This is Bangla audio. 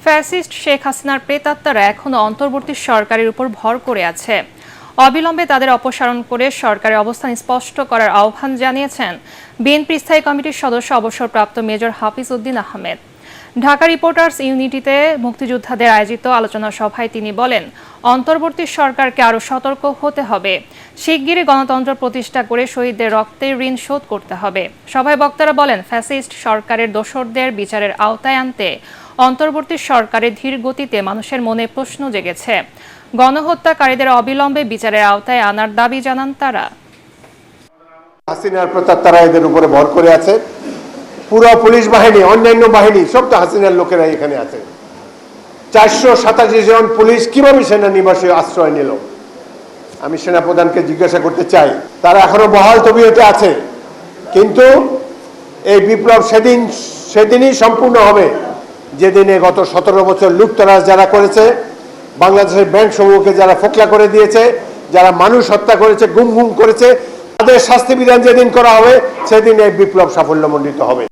ফ্যাসিস্ট শেখ হাসিনার প্রেতাত্মারা এখনো অন্তর্বর্তী সরকারের উপর ভর করে আছে। অবিলম্বে তাদের অপসারণ করে সরকারের অবস্থান স্পষ্ট করার আহ্বান জানিয়েছেন বিএনপি স্থায়ী কমিটির সদস্য অবসরপ্রাপ্ত মেজর হাফিজ উদ্দিন আহমেদ। ঢাকা রিপোর্টার্স ইউনিটিতে মুক্তিযোদ্ধাদের আয়োজিত আলোচনা সভায় তিনি বলেন, অন্তর্বর্তী সরকারকে আরও সতর্ক হতে হবে। শিগগিরই গণতন্ত্র প্রতিষ্ঠা করে শহীদদের রক্তের ঋণ শোধ করতে হবে। সভায় বক্তারা বলেন, ফ্যাসিস্ট সরকারের দোসরদের বিচারের আওতায় আনতে অন্তর্বর্তী সরকারের ধীর গতিতে মানুষের মনে প্রশ্ন জেগেছে। গণহত্যাকারীদের অবিলম্বে বিচারের আওতায় আনার দাবি জানান তারা। হাসিনার প্রতাত্মারা এদের উপরে ভর করে আছে। পুরো পুলিশ বাহিনী, অন্যান্য বাহিনী সব তো হাসিনার লোকেরা এখানে আছে। 487 জন পুলিশ কিভাবে সেনানিবাসে আশ্রয় নিল? আমি সেনাপ্রধানকে জিজ্ঞাসা করতে চাই। তারা এখনো বহাল তবিয়তে আছে, কিন্তু এই বিপ্লব সেদিনই সম্পূর্ণ হবে যেদিনে গত 17 বছর লুটতরাজ যারা করেছে, বাংলাদেশের ব্যাংক সমূহকে যারা ফোকলা করে দিয়েছে, যারা মানুষ হত্যা করেছে, গুম করেছে, তাদের শাস্তি বিধান যেদিন করা হবে সেদিন এই বিপ্লব সাফল্যমণ্ডিত হবে।